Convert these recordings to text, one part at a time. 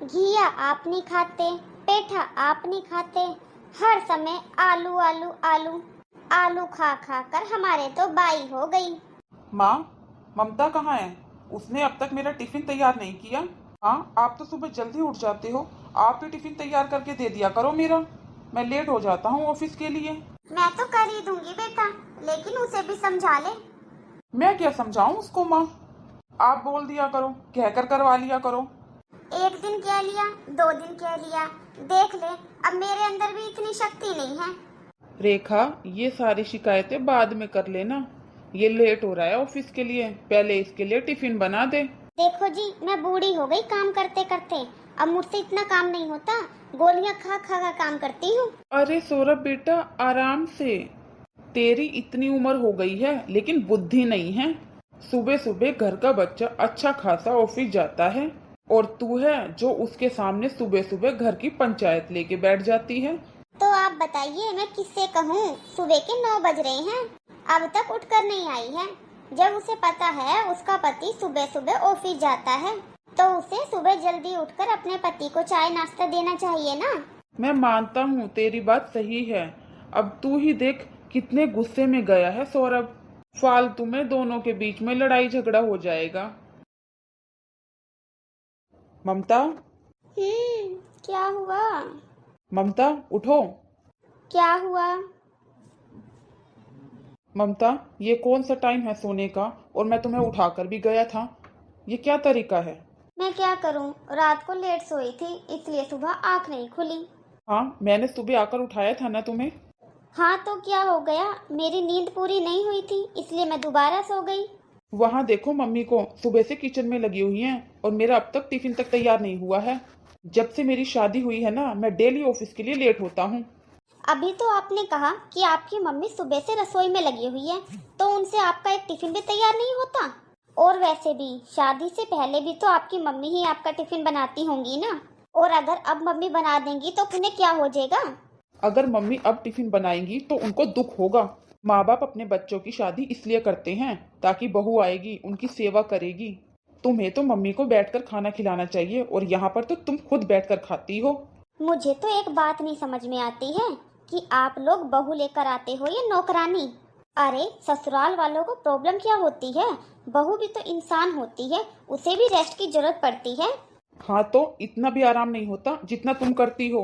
घिया आप नहीं खाते, पेठा आप नहीं खाते, हर समय आलू आलू आलू आलू खा खा कर हमारे तो बाई हो गई। माँ, ममता कहाँ है? उसने अब तक मेरा टिफिन तैयार नहीं किया। हाँ, आप तो सुबह जल्दी उठ जाते हो। आप ही टिफिन तैयार करके दे दिया करो मेरा। मैं लेट हो जाता हूँ ऑफिस के लिए। मैं तो कर ही दूंगी बेटा, लेकिन उसे भी समझा ले। मैं क्या समझाऊं उसको माँ? आप बोल दिया करो, कहकर करवा लिया करो। एक दिन कह लिया, 2 दिन कह लिया, देख ले अब मेरे अंदर भी इतनी शक्ति नहीं है। रेखा, ये सारी शिकायतें बाद में कर लेना। ये लेट हो रहा है ऑफिस के लिए, पहले इसके लिए टिफिन बना दे। देखो जी, मैं बूढ़ी हो गई काम करते करते, अब मुझसे इतना काम नहीं होता। गोलियां खा खा कर काम करती हूँ। अरे सौरभ बेटा, आराम से। तेरी इतनी उम्र हो गई है लेकिन बुद्धि नहीं है। सुबह सुबह घर का बच्चा अच्छा खासा ऑफिस जाता है और तू है जो उसके सामने सुबह सुबह घर की पंचायत लेके बैठ जाती है। तो आप बताइए मैं किससे कहूँ? सुबह के 9 बज रहे हैं, अब तक उठकर नहीं आई है। जब उसे पता है उसका पति सुबह सुबह ऑफिस जाता है, तो उसे सुबह जल्दी उठकर अपने पति को चाय नाश्ता देना चाहिए ना। मैं मानता हूँ तेरी बात सही है। अब तू ही देख कितने गुस्से में गया है सौरभ। फालतू में दोनों के बीच में लड़ाई झगड़ा हो जाएगा। ममता, क्या हुआ? ममता उठो। क्या हुआ? ममता, ये कौन सा टाइम है सोने का? और मैं तुम्हें उठाकर भी गया था। ये क्या तरीका है? मैं क्या करूं, रात को लेट सोई थी इसलिए सुबह आंख नहीं खुली। हाँ, मैंने सुबह आकर उठाया था ना तुम्हें। हाँ तो क्या हो गया, मेरी नींद पूरी नहीं हुई थी इसलिए मैं दोबारा सो गई। वहाँ देखो, मम्मी को सुबह से किचन में लगी हुई हैं और मेरा अब तक टिफिन तक तैयार नहीं हुआ है। जब से मेरी शादी हुई है ना, मैं डेली ऑफिस के लिए लेट होता हूँ। अभी तो आपने कहा कि आपकी मम्मी सुबह से रसोई में लगी हुई है, तो उनसे आपका एक टिफिन भी तैयार नहीं होता। और वैसे भी शादी से पहले भी तो आपकी मम्मी ही आपका टिफिन बनाती होंगी ना। और अगर अब मम्मी बना देंगी तो उन्हें क्या हो जाएगा? अगर मम्मी अब टिफिन बनाएंगी तो उनको दुख होगा। माँ बाप अपने बच्चों की शादी इसलिए करते हैं ताकि बहू आएगी उनकी सेवा करेगी। तुम्हें तो मम्मी को बैठकर खाना खिलाना चाहिए और यहाँ पर तो तुम खुद बैठकर खाती हो। मुझे तो एक बात नहीं समझ में आती है कि आप लोग बहू लेकर आते हो या नौकरानी। अरे ससुराल वालों को प्रॉब्लम क्या होती है? बहू भी तो इंसान होती है, उसे भी रेस्ट की जरूरत पड़ती है। हाँ, तो इतना भी आराम नहीं होता जितना तुम करती हो।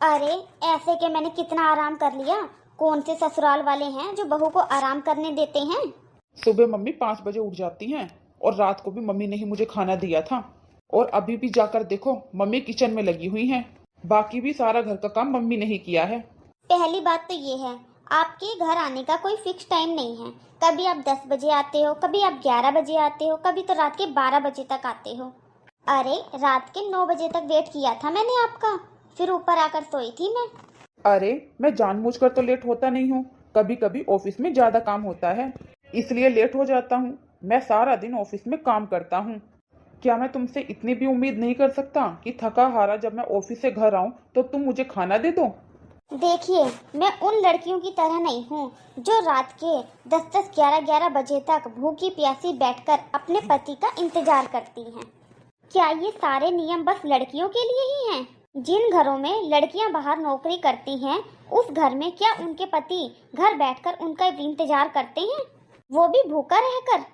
अरे ऐसे के मैंने कितना आराम कर लिया। कौन से ससुराल वाले हैं जो बहू को आराम करने देते हैं? सुबह मम्मी 5 बजे उठ जाती हैं और रात को भी मम्मी ने ही मुझे खाना दिया था। और अभी भी जाकर देखो, मम्मी किचन में लगी हुई हैं। बाकी भी सारा घर का काम मम्मी ने ही किया है। पहली बात तो ये है, आपके घर आने का कोई फिक्स टाइम नहीं है। कभी आप 10 बजे आते हो, कभी आप 11 बजे आते हो, कभी तो रात के 12 बजे तक आते हो। अरे रात के 9 बजे तक वेट किया था मैंने आपका, फिर ऊपर आकर सोई थी मैं। अरे मैं जानबूझकर तो लेट होता नहीं हूँ। कभी कभी ऑफिस में ज्यादा काम होता है, इसलिए लेट हो जाता हूँ। मैं सारा दिन ऑफिस में काम करता हूँ। क्या मैं तुमसे इतनी भी उम्मीद नहीं कर सकता कि थका हारा जब मैं ऑफिस से घर आऊँ तो तुम मुझे खाना दे दो? देखिए, मैं उन लड़कियों की तरह नहीं हूँ जो रात के 10-10, 11-11 बजे तक भूखी प्यासी बैठकर अपने पति का इंतजार करती हैं। क्या ये सारे नियम बस लड़कियों के लिए ही हैं? जिन घरों में लड़कियां बाहर नौकरी करती हैं, उस घर में क्या उनके पति घर बैठकर उनका इंतजार करते हैं, वो भी भूखा रहकर?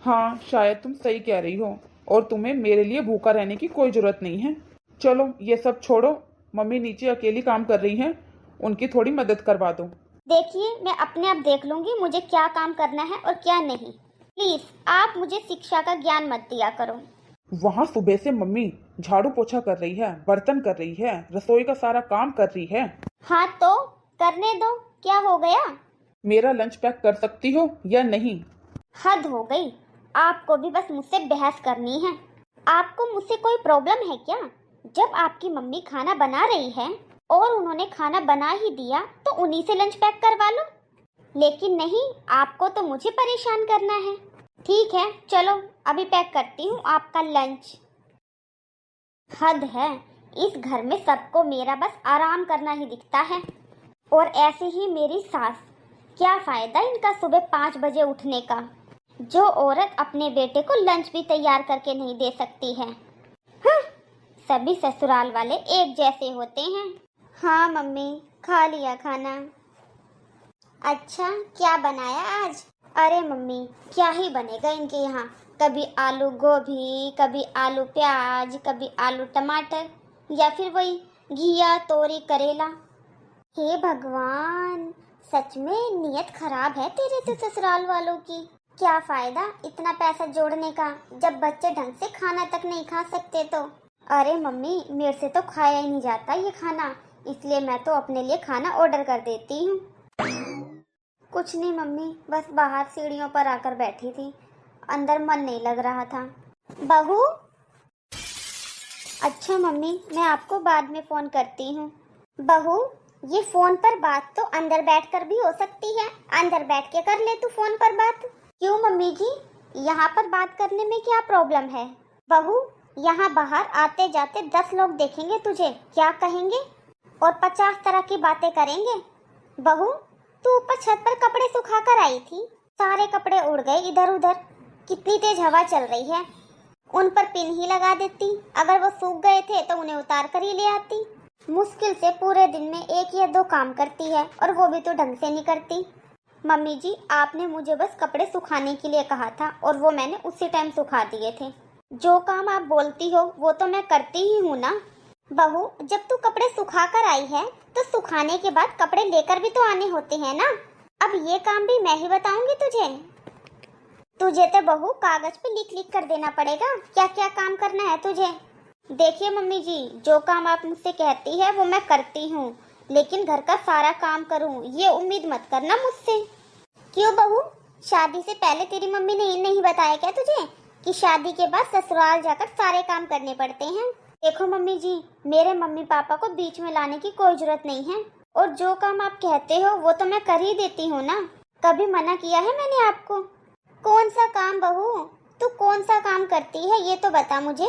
हाँ, शायद तुम सही कह रही हो और तुम्हें मेरे लिए भूखा रहने की कोई जरूरत नहीं है। चलो ये सब छोड़ो, मम्मी नीचे अकेली काम कर रही हैं, उनकी थोड़ी मदद करवा दो। देखिए, मैं अपने आप देख लूंगी मुझे क्या काम करना है और क्या नहीं। प्लीज आप मुझे शिक्षा का ज्ञान मत दिया करो। वहाँ सुबह से मम्मी झाड़ू पोछा कर रही है, बर्तन कर रही है, रसोई का सारा काम कर रही है। हाँ तो करने दो, क्या हो गया? मेरा लंच पैक कर सकती हो या नहीं? हद हो गई, आपको भी बस मुझसे बहस करनी है। आपको मुझसे कोई प्रॉब्लम है क्या? जब आपकी मम्मी खाना बना रही है और उन्होंने खाना बना ही दिया तो उन्हीं से लंच पैक करवा लो। लेकिन नहीं, आपको तो मुझे परेशान करना है। ठीक है चलो, अभी पैक करती हूँ आपका लंच। हद है, इस घर में सबको मेरा बस आराम करना ही दिखता है। और ऐसे ही मेरी सास, क्या फायदा इनका सुबह 5 बजे उठने का, जो औरत अपने बेटे को लंच भी तैयार करके नहीं दे सकती है। हाँ, सभी ससुराल वाले एक जैसे होते हैं। हाँ मम्मी, खा लिया खाना। अच्छा, क्या बनाया आज? अरे मम्मी, क्या ही बनेगा इनके यहाँ। कभी आलू गोभी, कभी आलू प्याज, कभी आलू टमाटर, या फिर वही घिया तोरी करेला। हे भगवान, सच में नियत खराब है तेरे तो ससुराल वालों की। क्या फायदा इतना पैसा जोड़ने का जब बच्चे ढंग से खाना तक नहीं खा सकते तो। अरे मम्मी, मेरे से तो खाया ही नहीं जाता ये खाना, इसलिए मैं तो अपने लिए खाना ऑर्डर कर देती हूँ। कुछ नहीं मम्मी, बस बाहर सीढ़ियों पर आकर बैठी थी, अंदर मन नहीं लग रहा था। बहू। अच्छा मम्मी, मैं आपको बाद में फोन करती हूँ। बहू, ये फोन पर बात तो अंदर बैठकर भी हो सकती है, अंदर बैठ के कर ले तू फोन पर बात। क्यों मम्मी जी, यहाँ पर बात करने में क्या प्रॉब्लम है? बहू, यहाँ बाहर आते जाते 10 लोग देखेंगे तुझे, क्या कहेंगे? और 50 तरह की बातें करेंगे। बहू, तू ऊपर छत पर कपड़े सुखा कर आई थी, सारे कपड़े उड़ गए इधर उधर। कितनी तेज हवा चल रही है, उन पर पिन ही लगा देती। अगर वो सूख गए थे तो उन्हें उतार कर ही ले आती। मुश्किल से पूरे दिन में 1 या 2 काम करती है, और वो भी तो ढंग से नहीं करती। मम्मी जी, आपने मुझे बस कपड़े सुखाने के लिए कहा था और वो मैंने उसी टाइम सुखा दिए थे। जो काम आप बोलती हो वो तो मैं करती ही हूँ ना। बहू, जब तू कपड़े सुखा कर आई है तो सुखाने के बाद कपड़े लेकर भी तो आने होते हैं ना। अब ये काम भी मैं ही बताऊंगी तुझे तो बहू कागज पे लिख लिख कर देना पड़ेगा क्या क्या काम करना है तुझे। देखिए मम्मी जी, जो काम आप मुझसे कहती है वो मैं करती हूँ, लेकिन घर का सारा काम करूँ ये उम्मीद मत करना मुझसे। क्यों बहू, शादी से पहले तेरी मम्मी ने नहीं बताया क्या तुझे कि शादी के बाद ससुराल जाकर सारे काम करने पड़ते हैं? देखो मम्मी जी, मेरे मम्मी पापा को बीच में लाने की कोई जरूरत नहीं है, और जो काम आप कहते हो वो तो मैं कर ही देती हूँ ना। कभी मना किया है मैंने आपको? कौन सा काम बहू, तू कौन सा काम करती है ये तो बता मुझे।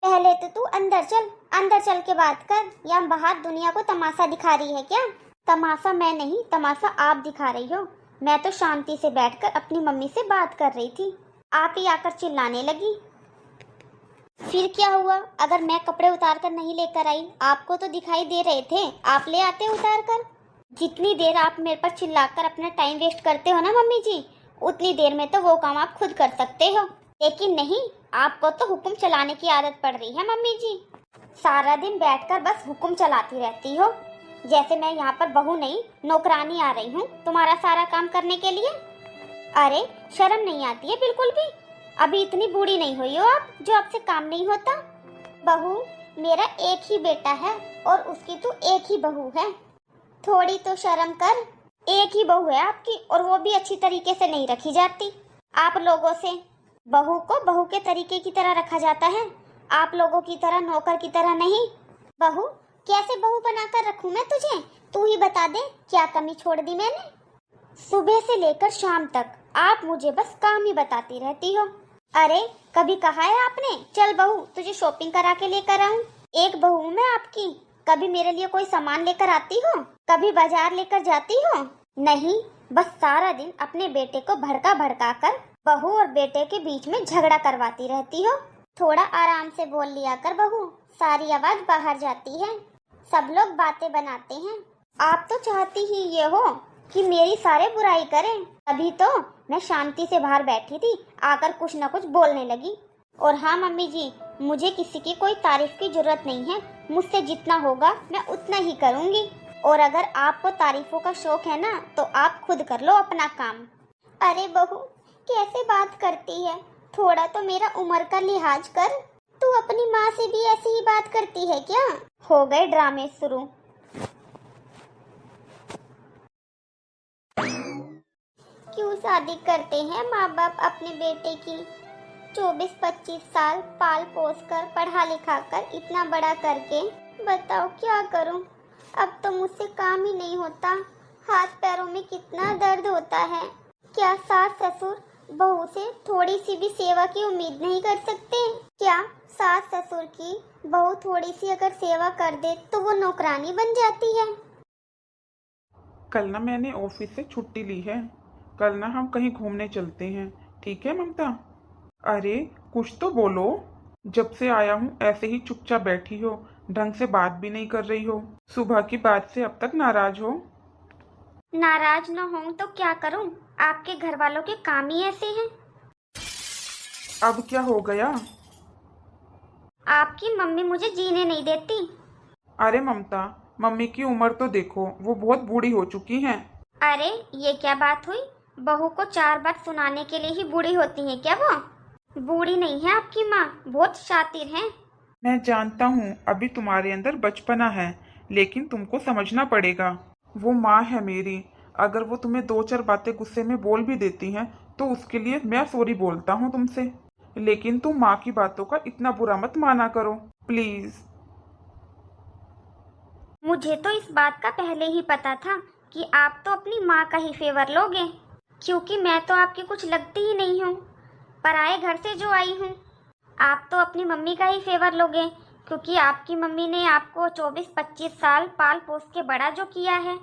पहले तो तू अंदर चल के बात कर, या बाहर दुनिया को तमाशा दिखा रही है क्या? तमाशा मैं नहीं, तमाशा आप दिखा रही हो। मैं तो शांति से बैठकर अपनी मम्मी से बात कर रही थी, आप ही आकर चिल्लाने लगी। फिर क्या हुआ? अगर मैं कपड़े उतार कर नहीं लेकर आई, आपको तो दिखाई दे रहे थे, आप ले आते उतार कर। जितनी देर आप मेरे पर चिल्लाकर अपना टाइम वेस्ट करते हो ना मम्मी जी, उतनी देर में तो वो काम आप खुद कर सकते हो। लेकिन नहीं, आपको तो हुक्म चलाने की आदत पड़ रही है मम्मी जी। सारा दिन बैठकर बस हुक्म चलाती रहती हो, जैसे मैं यहाँ पर बहू नहीं नौकरानी आ रही हूँ तुम्हारा सारा काम करने के लिए। अरे शर्म नहीं आती है बिल्कुल भी? अभी इतनी बूढ़ी नहीं हुई हो आप जो आपसे काम नहीं होता। बहू, मेरा एक ही बेटा है और उसकी तो एक ही बहू है, थोड़ी तो शर्म कर। एक ही बहू है आपकी, और वो भी अच्छी तरीके से नहीं रखी जाती आप लोगों से। बहू को बहू के तरीके की तरह रखा जाता है, आप लोगों की तरह नौकर की तरह नहीं। बहू, कैसे बहू बनाकर रखूं मैं तुझे? तू ही बता दे, क्या कमी छोड़ दी मैंने? सुबह से लेकर शाम तक आप मुझे बस काम ही बताती रहती हो। अरे कभी कहा है आपने चल बहू तुझे शॉपिंग करा के लेकर आऊं? एक बहू हूं मैं आपकी, कभी मेरे लिए कोई सामान लेकर आती हो? कभी बाजार लेकर जाती हो? नहीं, बस सारा दिन अपने बेटे को भड़का भड़का कर बहू और बेटे के बीच में झगड़ा करवाती रहती हो। थोड़ा आराम से बोल लिया कर बहू, सारी आवाज बाहर जाती है। सब लोग बातें बनाते हैं, आप तो चाहती ही ये हो कि मेरी सारे बुराई करें। अभी तो मैं शांति से बाहर बैठी थी, आकर कुछ न कुछ बोलने लगी। और हाँ मम्मी जी, मुझे किसी की कोई तारीफ की जरूरत नहीं है, मुझसे जितना होगा मैं उतना ही करूँगी। और अगर आपको तारीफों का शौक है ना, तो आप खुद कर लो अपना काम। अरे बहू, कैसे बात करती है, थोड़ा तो मेरा उम्र का लिहाज कर। तू अपनी माँ से भी ऐसी ही बात करती है क्या? हो गए ड्रामे शुरू। क्यों शादी करते हैं माँ बाप अपने बेटे की? 24-25 साल पाल पोस कर पढ़ा लिखा कर इतना बड़ा करके, बताओ क्या करूं? अब तो मुझसे काम ही नहीं होता, हाथ पैरों में कितना दर्द होता है। क्या सास ससुर बहू से थोड़ी सी भी सेवा की उम्मीद नहीं कर सकते? क्या सास ससुर की बहू थोड़ी सी अगर सेवा कर दे तो वो नौकरानी बन जाती है? कल ना मैंने ऑफिस से छुट्टी ली है, कल ना हम कहीं घूमने चलते हैं, ठीक है ममता? अरे कुछ तो बोलो। जब से आया हूँ ऐसे ही चुपचाप बैठी हो, ढंग से बात भी नहीं कर रही हो। सुबह की बात से अब तक नाराज हो। नाराज न हूं तो क्या करूं, आपके घर वालों के काम ही ऐसे हैं। अब क्या हो गया? आपकी मम्मी मुझे जीने नहीं देती। अरे ममता, मम्मी की उम्र तो देखो, वो बहुत बूढ़ी हो चुकी हैं। अरे ये क्या बात हुई, बहू को 4 बात सुनाने के लिए ही बूढ़ी होती है क्या वो? बूढ़ी नहीं है आपकी माँ, बहुत शातिर है। मैं जानता हूँ अभी तुम्हारे अंदर बचपना है, लेकिन तुमको समझना पड़ेगा। वो माँ है मेरी। अगर वो तुम्हें 2-4 बातें गुस्से में बोल भी देती हैं तो उसके लिए मैं सॉरी बोलता हूँ तुमसे, लेकिन तुम माँ की बातों का इतना बुरा मत माना करो प्लीज। मुझे तो इस बात का पहले ही पता था कि आप तो अपनी माँ का ही फेवर लोगे, क्योंकि मैं तो आपकी कुछ लगती ही नहीं हूँ, पराए घर से जो आई हूँ। आप तो अपनी मम्मी का ही फेवर लोगे, क्योंकि आपकी मम्मी ने आपको 24-25 साल पाल पोस के बड़ा जो किया है।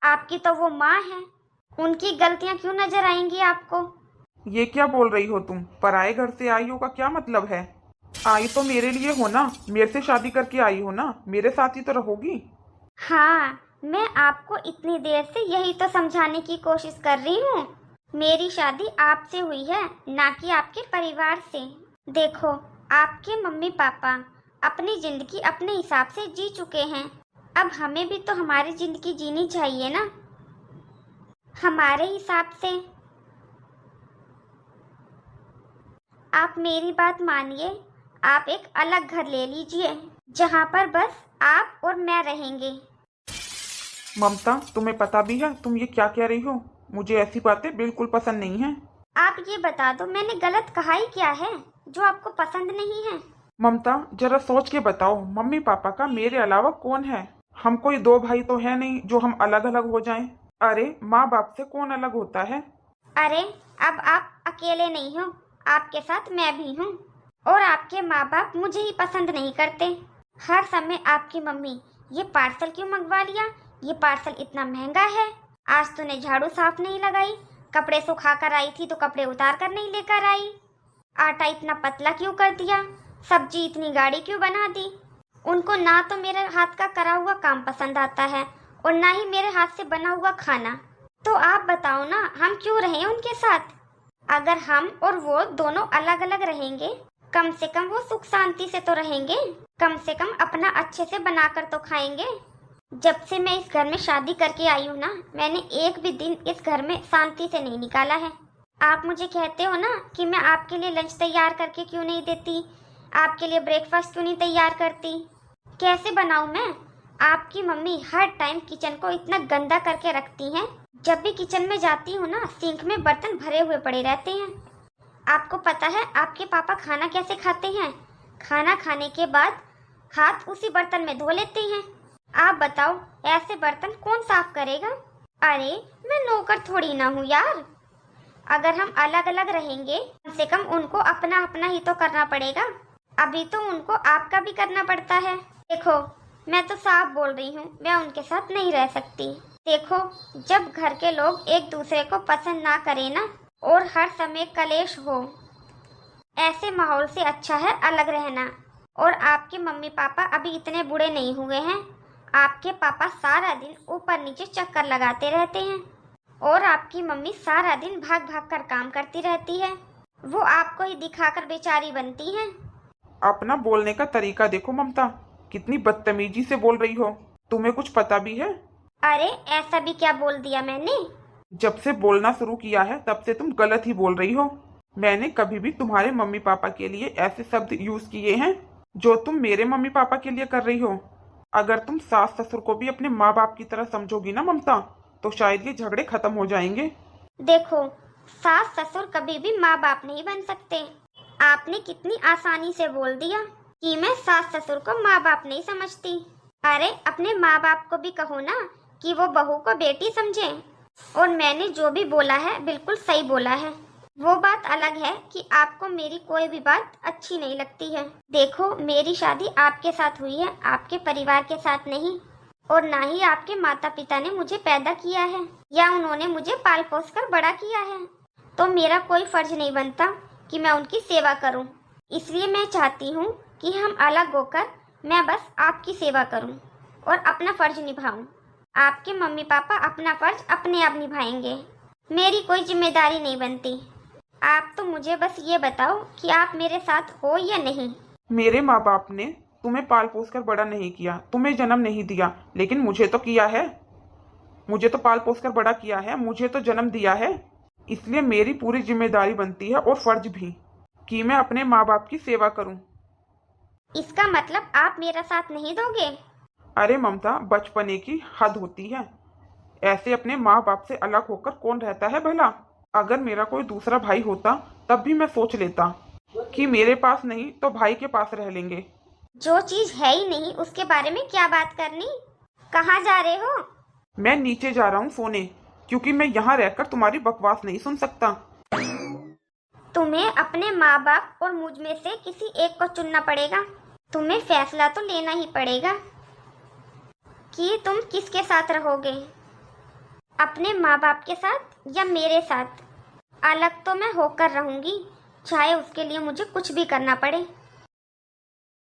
आपकी तो वो माँ है, उनकी गलतियाँ क्यों नजर आएंगी आपको? ये क्या बोल रही हो तुम? पराए घर से आई हो का क्या मतलब है? आई तो मेरे लिए हो ना, मेरे से शादी करके आई हो ना, मेरे साथ ही तो रहोगी। हाँ, मैं आपको इतनी देर से यही तो समझाने की कोशिश कर रही हूँ। मेरी शादी आपसे हुई है, ना कि आपके परिवार से। देखो, आपके मम्मी पापा अपनी जिंदगी अपने हिसाब से जी चुके हैं, अब हमें भी तो हमारी जिंदगी जीनी चाहिए ना, हमारे हिसाब से। आप मेरी बात मानिए, आप एक अलग घर ले लीजिए, जहाँ पर बस आप और मैं रहेंगे। ममता, तुम्हें पता भी है तुम ये क्या कह रही हो? मुझे ऐसी बातें बिल्कुल पसंद नहीं है। आप ये बता दो, मैंने गलत कहा ही क्या है जो आपको पसंद नहीं है? ममता, जरा सोच के बताओ, मम्मी पापा का मेरे अलावा कौन है? हम कोई 2 भाई तो है नहीं जो हम अलग अलग हो जाएं। अरे माँ बाप से कौन अलग होता है? अरे अब आप अकेले नहीं हो, आपके साथ मैं भी हूँ। और आपके माँ बाप मुझे ही पसंद नहीं करते। हर समय आपकी मम्मी, ये पार्सल क्यों मंगवा लिया, ये पार्सल इतना महंगा है, आज तूने झाड़ू साफ नहीं लगाई, कपड़े सुखा कर आई थी तो कपड़े उतार कर नहीं लेकर आई, आटा इतना पतला क्यों कर दिया, सब्जी इतनी गाढ़ी क्यों बना दी। उनको ना तो मेरे हाथ का करा हुआ काम पसंद आता है और ना ही मेरे हाथ से बना हुआ खाना। तो आप बताओ ना, हम क्यों रहें उनके साथ? अगर हम और वो दोनों अलग अलग रहेंगे, कम से कम वो सुख शांति से तो रहेंगे, कम से कम अपना अच्छे से बनाकर तो खाएंगे। जब से मैं इस घर में शादी करके आई हूँ ना, मैंने एक भी दिन इस घर में शांति से नहीं निकाला है। आप मुझे कहते हो ना कि मैं आपके लिए लंच तैयार करके क्यों नहीं देती, आपके लिए ब्रेकफास्ट क्यों नहीं तैयार करती, कैसे बनाऊं मैं? आपकी मम्मी हर टाइम किचन को इतना गंदा करके रखती हैं, जब भी किचन में जाती हूँ ना, सिंक में बर्तन भरे हुए पड़े रहते हैं। आपको पता है आपके पापा खाना कैसे खाते हैं? खाना खाने के बाद हाथ उसी बर्तन में धो लेते हैं। आप बताओ, ऐसे बर्तन कौन साफ करेगा? अरे मैं नौकर थोड़ी ना हूँ यार। अगर हम अलग अलग रहेंगे, कम से कम उनको अपना अपना ही तो करना पड़ेगा। अभी तो उनको आपका भी करना पड़ता है। देखो, मैं तो साफ बोल रही हूँ, मैं उनके साथ नहीं रह सकती। देखो, जब घर के लोग एक दूसरे को पसंद ना करें ना, और हर समय कलेश हो, ऐसे माहौल से अच्छा है अलग रहना। और आपके मम्मी पापा अभी इतने बूढ़े नहीं हुए हैं। आपके पापा सारा दिन ऊपर नीचे चक्कर लगाते रहते हैं और आपकी मम्मी सारा दिन भाग भाग कर काम करती रहती है। वो आपको ही दिखाकर बेचारी बनती है। अपना बोलने का तरीका देखो ममता, कितनी बदतमीजी से बोल रही हो। तुम्हें कुछ पता भी है? अरे ऐसा भी क्या बोल दिया मैंने? जब से बोलना शुरू किया है तब से तुम गलत ही बोल रही हो। मैंने कभी भी तुम्हारे मम्मी पापा के लिए ऐसे शब्द यूज किए हैं जो तुम मेरे मम्मी पापा के लिए कर रही हो? अगर तुम सास ससुर को भी अपने माँ बाप की तरह समझोगी ना ममता, तो शायद ये झगड़े खत्म हो जाएंगे। देखो, सास ससुर कभी भी माँ बाप नहीं बन सकते। आपने कितनी आसानी से बोल दिया कि मैं सास ससुर को माँ बाप नहीं समझती। अरे अपने माँ बाप को भी कहो ना कि वो बहू को बेटी समझे। और मैंने जो भी बोला है बिल्कुल सही बोला है। वो बात अलग है कि आपको मेरी कोई भी बात अच्छी नहीं लगती है। देखो, मेरी शादी आपके साथ हुई है, आपके परिवार के साथ नहीं। और ना ही आपके माता पिता ने मुझे पैदा किया है या उन्होंने मुझे पाल पोस कर बड़ा किया है। तो मेरा कोई फर्ज नहीं बनता कि मैं उनकी सेवा करूं। इसलिए मैं चाहती हूँ कि हम अलग होकर मैं बस आपकी सेवा करूँ और अपना फर्ज निभाऊँ। आपके मम्मी पापा अपना फर्ज अपने आप निभाएंगे, मेरी कोई जिम्मेदारी नहीं बनती। आप तो मुझे बस ये बताओ कि आप मेरे साथ हो या नहीं। मेरे माँ बाप ने तुम्हें पाल पोस कर बड़ा नहीं किया, तुम्हें जन्म नहीं दिया, लेकिन मुझे तो किया है। मुझे तो पाल पोस कर बड़ा किया है, मुझे तो जन्म दिया है। इसलिए मेरी पूरी जिम्मेदारी बनती है और फर्ज भी कि मैं अपने माँ बाप की सेवा करूं। इसका मतलब आप मेरा साथ नहीं दोगे? अरे ममता, बचपने की हद होती है। ऐसे अपने माँ बाप से अलग होकर कौन रहता है भला? अगर मेरा कोई दूसरा भाई होता तब भी मैं सोच लेता कि मेरे पास नहीं तो भाई के पास रह लेंगे। जो चीज है ही नहीं उसके बारे में क्या बात करनी? कहाँ जा रहे हो? मैं नीचे जा रहा हूँ सोने, क्योंकि मैं यहाँ रहकर तुम्हारी बकवास नहीं सुन सकता। तुम्हें अपने माँ बाप और मुझ में से किसी एक को चुनना पड़ेगा। तुम्हें फैसला तो लेना ही पड़ेगा कि तुम किसके साथ रहोगे, अपने माँ बाप के साथ या मेरे साथ। अलग तो मैं होकर रहूंगी, चाहे उसके लिए मुझे कुछ भी करना पड़े।